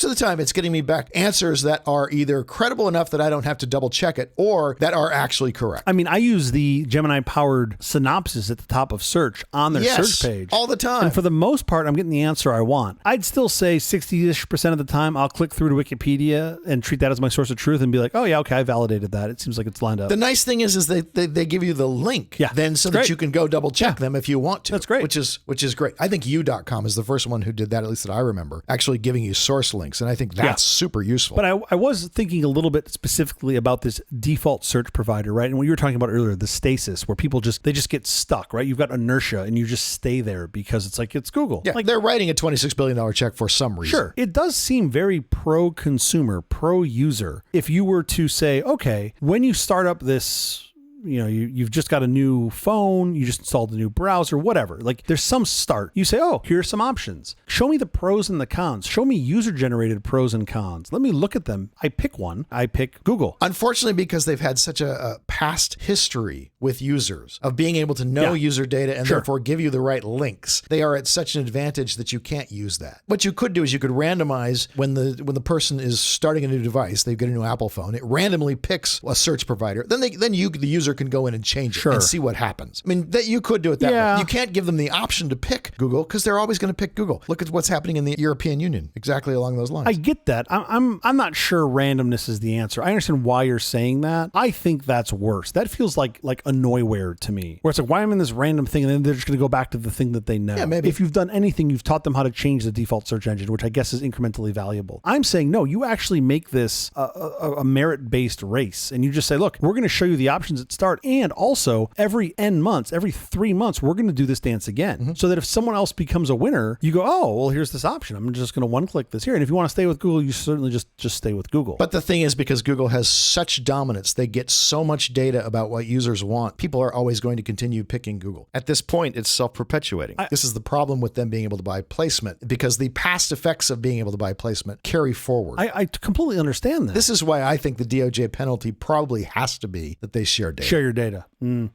of the time, it's getting me back answers that are either credible enough that I don't have to double check it, or that are actually correct. I mean, I use the Gemini-powered synopsis at the top of search on their search page all the time. And for the most part, I'm getting the answer I want. I'd still say 60-ish% of the time, I'll click through to Wikipedia and treat that as my source of truth and be like, oh yeah, okay, I validated that. It seems like it's lined up. The nice thing is they give you the link then so that you can go double check them if you want to. That's great. Which is great. I think U.com is the first one who did that, at least that I remember, actually giving you source links. And I think that's super useful. But I was thinking a little bit specifically about this default search provider, right? And what you were talking about earlier, the stasis, where people just get stuck, right? You've got inertia and you just stay there because it's like, it's Google. Yeah, like, they're writing a $26 billion check for some reason. Sure. It does seem very pro-consumer, pro-user. If you were to say, okay, when you start up this, you've just got a new phone, you just installed a new browser, whatever. Like, there's some start. You say, oh, here are some options. Show me the pros and the cons. Show me user-generated pros and cons. Let me look at them. I pick one. I pick Google. Unfortunately, because they've had such a past history with users of being able to know user data and therefore give you the right links, they are at such an advantage that you can't use that. What you could do is you could randomize when the person is starting a new device, they get a new Apple phone, it randomly picks a search provider. Then the user can go in and change it and see what happens. I mean, that you could do it that way. You can't give them the option to pick Google because they're always going to pick Google. Look at what's happening in the European Union, exactly along those lines. I get that. I'm not sure randomness is the answer. I understand why you're saying that. I think that's worse. That feels like annoyware to me, where it's like, why am I in this random thing and then they're just going to go back to the thing that they know. Yeah, maybe. If you've done anything, you've taught them how to change the default search engine, which I guess is incrementally valuable. I'm saying, no, you actually make this a merit-based race, and you just say, look, we're going to show you the options at start. And also, every N months, every 3 months, we're going to do this dance again. So that if someone else becomes a winner, you go, oh, well, here's this option. I'm just going to one-click this here. And if you want to stay with Google, you certainly just stay with Google. But the thing is, because Google has such dominance, they get so much data about what users want, people are always going to continue picking Google. At this point, it's self-perpetuating. This is the problem with them being able to buy placement, because the past effects of being able to buy placement carry forward. I completely understand that. This is why I think the DOJ penalty probably has to be that they share data. Share your data.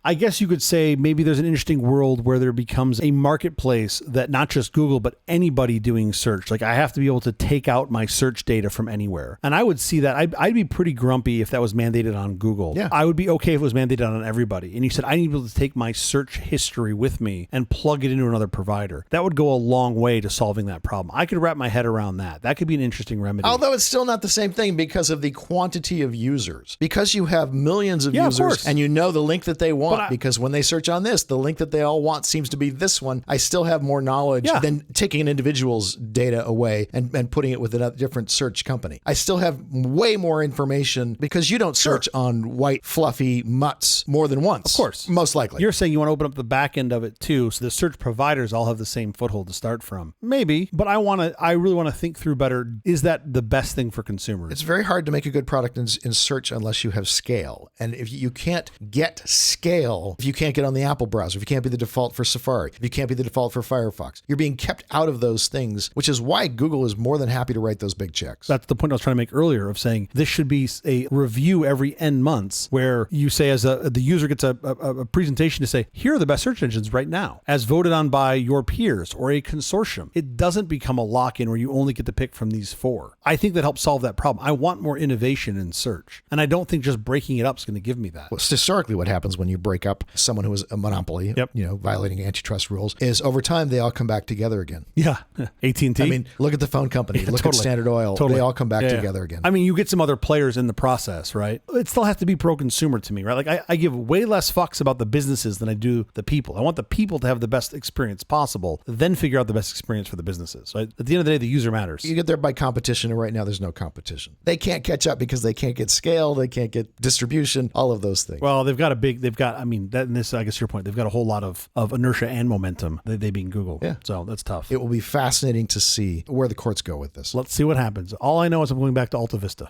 I guess you could say maybe there's an interesting world where there becomes a marketplace that not just Google, but anybody doing search. Like, I have to be able to take out my search data from anywhere. And I would see that. I'd be pretty grumpy if that was mandated on Google. Yeah. I would be okay if it was mandated on everybody. And you said, I need to be able to take my search history with me and plug it into another provider. That would go a long way to solving that problem. I could wrap my head around that. That could be an interesting remedy. Although it's still not the same thing because of the quantity of users. Because you have millions of users and you know the link that they want, because when they search on this, the link that they all want seems to be this one. I still have more knowledge than taking an individual's data away and putting it with a different search company. I still have way more information because you don't search on white, fluffy mutts more than once. Of course. Most likely. You're saying you want to open up the back end of it too, so the search providers all have the same foothold to start from. Maybe, but I really want to think through better. Is that the best thing for consumers? It's very hard to make a good product in search unless you have scale. And if you can't get scale, if you can't get on the Apple browser, if you can't be the default for Safari, if you can't be the default for Firefox, you're being kept out of those things, which is why Google is more than happy to write those big checks. That's the point I was trying to make earlier of saying this should be a review every N months where you say the user gets a presentation to say, here are the best search engines right now, as voted on by your peers or a consortium. It doesn't become a lock-in where you only get to pick from these 4. I think that helps solve that problem. I want more innovation in search. And I don't think just breaking it up is going to give me that. Well, historically, what happens when you break up someone who is a monopoly, violating antitrust rules, is over time, they all come back together again. Yeah. AT&T. I mean, look at the phone company. Look at Standard Oil. Totally. They all come back together again. I mean, you get some other players in the process, right? It still has to be pro-consumer to me, right? Like, I give way less fucks about the businesses than I do the people. I want the people to have the best experience possible, then figure out the best experience for the businesses. Right? At the end of the day, the user matters. You get there by competition, and right now there's no competition. They can't catch up because they can't get scale, they can't get distribution, all of those things. Well, they've got, I mean, that, and this, I guess your point, they've got a whole lot of inertia and momentum, they being Google. Yeah. So that's tough. It will be fascinating to see where the courts go with this. Let's see what happens. All I know is I'm going back to Alta Vista.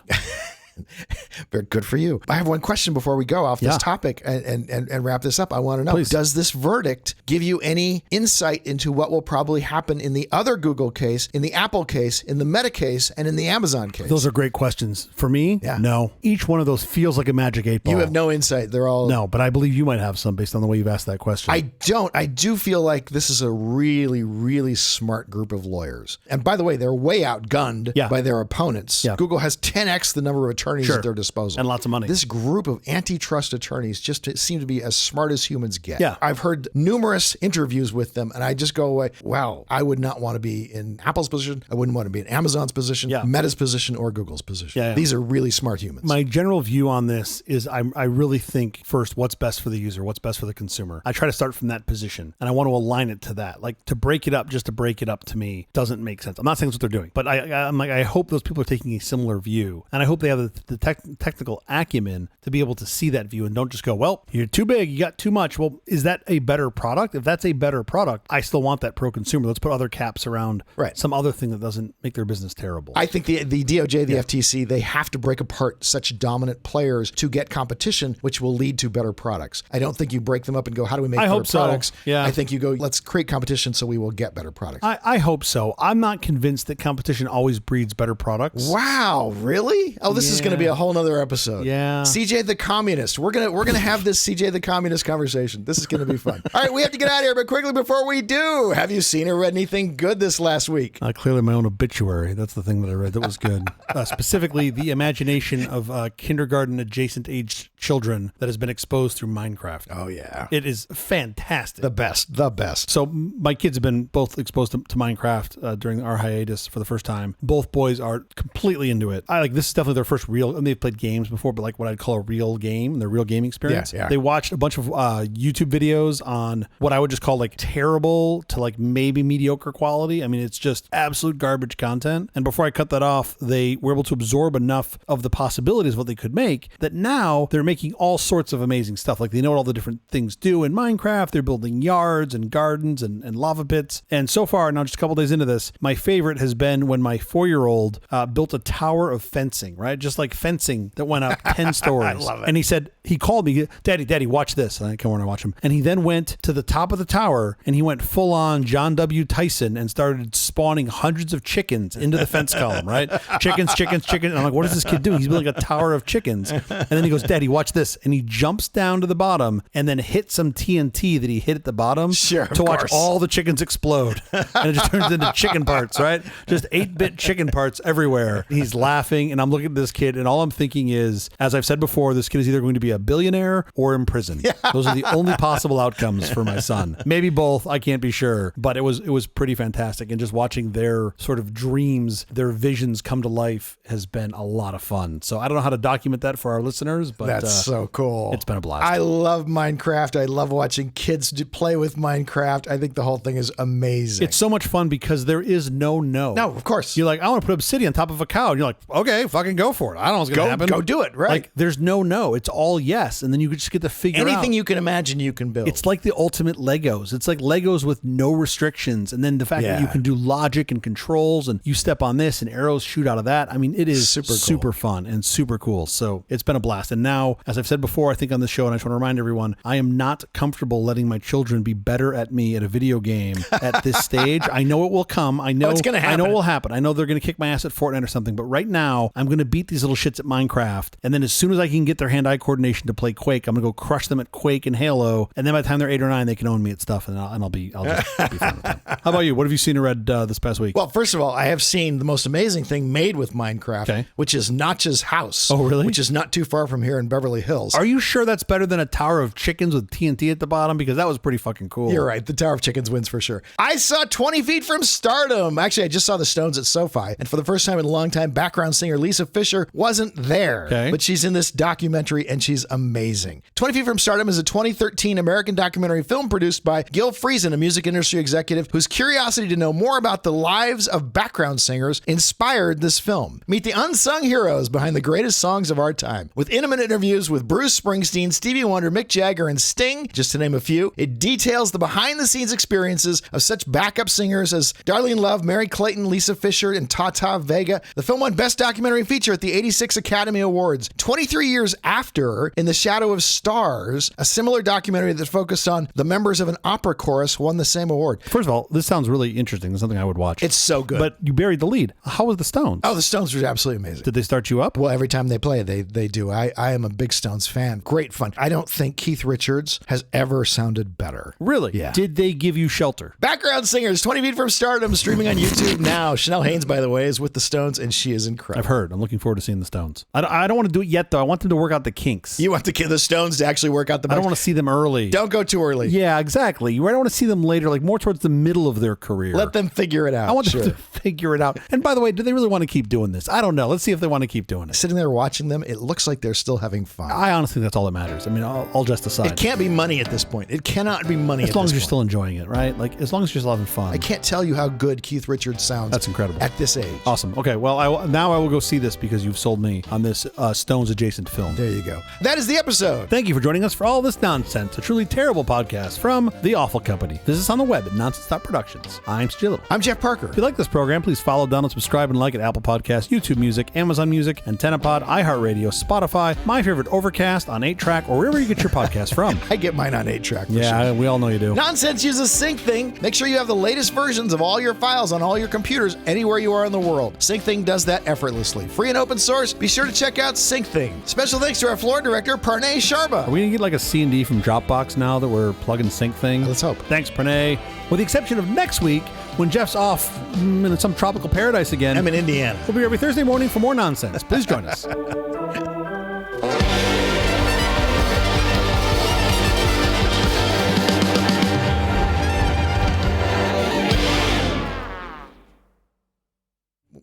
Very good for you. I have one question before we go off this topic and wrap this up. I want to know, does this verdict give you any insight into what will probably happen in the other Google case, in the Apple case, in the Meta case, and in the Amazon case? Those are great questions. For me, no. Each one of those feels like a magic 8 ball. You have no insight. They're all... No, but I believe you might have some based on the way you've asked that question. I don't. I do feel like this is a really, really smart group of lawyers. And by the way, they're way outgunned by their opponents. Yeah. Google has 10x the number of attorneys at their disposal. And lots of money. This group of antitrust attorneys just seem to be as smart as humans get. Yeah. I've heard numerous interviews with them, and I just go away, wow, I would not want to be in Apple's position. I wouldn't want to be in Amazon's position, Meta's position, or Google's position. Yeah. These are really smart humans. My general view on this is I really think, first, what's best for the user? What's best for the consumer? I try to start from that position, and I want to align it to that. Like, to break it up just to break it up to me doesn't make sense. I'm not saying that's what they're doing, but I'm like, I hope those people are taking a similar view, and I hope they have the technical acumen to be able to see that view and don't just go, well, you're too big, you got too much. Well, is that a better product? If that's a better product, I still want that pro-consumer. Let's put other caps around some other thing that doesn't make their business terrible. I think the DOJ, the FTC, they have to break apart such dominant players to get competition, which will lead to better products. I don't think you break them up and go, how do we make better products? Yeah. I think you go, let's create competition so we will get better products. I hope so. I'm not convinced that competition always breeds better products. Wow, really? Oh, this is going to be a whole nother episode. Yeah. CJ the Communist. We're gonna have this CJ the Communist conversation. This is gonna be fun. All right, we have to get out of here, but quickly before we do, have you seen or read anything good this last week? Clearly my own obituary. That's the thing that I read that was good. Specifically, the imagination of kindergarten adjacent age children that has been exposed through Minecraft. Oh yeah. It is fantastic. The best. So my kids have been both exposed to Minecraft during our hiatus for the first time. Both boys are completely into it. This is definitely their first real, and they've played games before, but like what I'd call a real game, their real gaming experience. Yeah. They watched a bunch of YouTube videos on what I would just call like terrible to like maybe mediocre quality. I mean, it's just absolute garbage content. And before I cut that off, they were able to absorb enough of the possibilities of what they could make that now they're making all sorts of amazing stuff. Like they know what all the different things do in Minecraft. They're building yards and gardens and lava pits. And so far, now just a couple days into this, my favorite has been when my 4-year-old built a tower of fencing, right? Just like fencing that went up 10 stories. I love it. And he called me, Daddy, watch this. And I come over and watch him. And he then went to the top of the tower and he went full on John W. Tyson and started spawning hundreds of chickens into the fence column, right? Chickens. And I'm like, what is this kid doing? He's building a tower of chickens. And then he goes, Daddy, watch this. And he jumps down to the bottom and then hits some TNT that he hit at the bottom to watch all the chickens explode. And it just turns into chicken parts, right? Just 8-bit chicken parts everywhere. He's laughing and I'm looking at this kid and all I'm thinking is, as I've said before, this kid is either going to be a billionaire or in prison. Those are the only possible outcomes for my son. Maybe both, I can't be sure, but it was pretty fantastic. And just watching their sort of dreams, their visions come to life has been a lot of fun. So I don't know how to document that for our listeners, but that's so cool. It's been a blast. I love Minecraft. I love watching kids play with Minecraft. I think the whole thing is amazing. It's so much fun because there is no. No, of course. You're like, I want to put obsidian on top of a cow. And you're like, okay, fucking go for it. I don't know what's going to happen. Go do it, right? Like, there's no. It's all yes. And then you just get to figure out. Anything you can imagine you can build. It's like the ultimate Legos. It's like Legos with no restrictions. And then the fact that you can do logic and controls and you step on this and arrows shoot out of that. I mean, it is super fun and super cool. So it's been a blast. And now, as I've said before, I think on this show, and I just want to remind everyone, I am not comfortable letting my children be better at me at a video game at this stage. I know it will come. I know it's going to happen. I know it will happen. I know they're going to kick my ass at Fortnite or something. But right now, I'm going to beat these little shits at Minecraft. And then as soon as I can get their hand-eye coordination to play Quake, I'm going to go crush them at Quake and Halo. And then by the time they're 8 or 9, they can own me at stuff. And I'll just be fine with them. How about you? What have you seen or read this past week? Well, first of all, I have seen the most amazing thing made with Minecraft, which is Notch's house. Oh, really? Which is not too far from here in Beverly Hills. Are you sure that's better than a tower of chickens with TNT at the bottom? Because that was pretty fucking cool. You're right. The Tower of Chickens wins for sure. I saw 20 Feet from Stardom. Actually, I just saw the Stones at SoFi. And for the first time in a long time, background singer Lisa Fisher wasn't there. Okay. But she's in this documentary and she's amazing. 20 Feet from Stardom is a 2013 American documentary film produced by Gil Friesen, a music industry executive whose curiosity to know more about about the lives of background singers inspired this film. Meet the unsung heroes behind the greatest songs of our time. With intimate interviews with Bruce Springsteen, Stevie Wonder, Mick Jagger, and Sting, just to name a few, it details the behind-the-scenes experiences of such backup singers as Darlene Love, Mary Clayton, Lisa Fisher, and Tata Vega. The film won Best Documentary Feature at the 86 Academy Awards. 23 years after, In the Shadow of Stars, a similar documentary that focused on the members of an opera chorus, won the same award. First of all, this sounds really interesting. It's something I would watch. It's so good. But you buried the lead. How was the Stones? Oh, the Stones were absolutely amazing. Did they start you up? Well, every time they play, they do. I am a big Stones fan. Great fun. I don't think Keith Richards has ever sounded better. Really? Yeah. Did they give you shelter? Background Singers, 20 Feet from Stardom, streaming on YouTube now. Chanel Haynes, by the way, is with the Stones, and she is incredible. I've heard. I'm looking forward to seeing the Stones. I don't want to do it yet, though. I want them to work out the kinks. You want the Stones to actually work out the bugs? I don't want to see them early. Don't go too early. Yeah, exactly. I don't want to see them later, like more towards the middle of their career. Let them figure it out. I want them to figure it out. And by the way, do they really want to keep doing this? I don't know. Let's see if they want to keep doing it. Sitting there watching them, it looks like they're still having fun. I honestly think that's all that matters. I mean, all just aside. It can't be money at this point. It cannot be money as long as you're still enjoying it, right? Like, as long as you're still having fun. I can't tell you how good Keith Richards sounds. That's incredible. At this age. Awesome. Okay, well, now I will go see this because you've sold me on this Stones adjacent film. There you go. That is the episode. Thank you for joining us for all this nonsense, a truly terrible podcast from The Awful Company. Visit us on the web at nonsense.productions. I'm Stu Little. I'm Jeff Parker. If you like this program, please follow, download, subscribe, and like at Apple Podcasts, YouTube Music, Amazon Music, AntennaPod, iHeartRadio, Spotify, my favorite Overcast, on 8-Track, or wherever you get your podcasts from. I get mine on 8-Track. Yeah, sure. we all know you do. Nonsense uses SyncThing. Make sure you have the latest versions of all your files on all your computers anywhere you are in the world. SyncThing does that effortlessly. Free and open source. Be sure to check out SyncThing. Special thanks to our floor director, Pranay Sharma. Are we going to get like a C&D from Dropbox now that we're plugging SyncThing? Let's hope. Thanks, Pranay. With the exception of next week, when Jeff's off in some tropical paradise again. I'm in Indiana. We'll be here every Thursday morning for more nonsense. Please join us.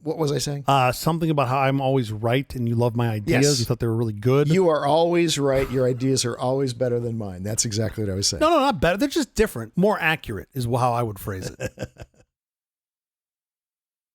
What was I saying? Something about how I'm always right and you love my ideas. Yes. You thought they were really good. You are always right. Your ideas are always better than mine. That's exactly what I was saying. No, not better. They're just different. More accurate is how I would phrase it.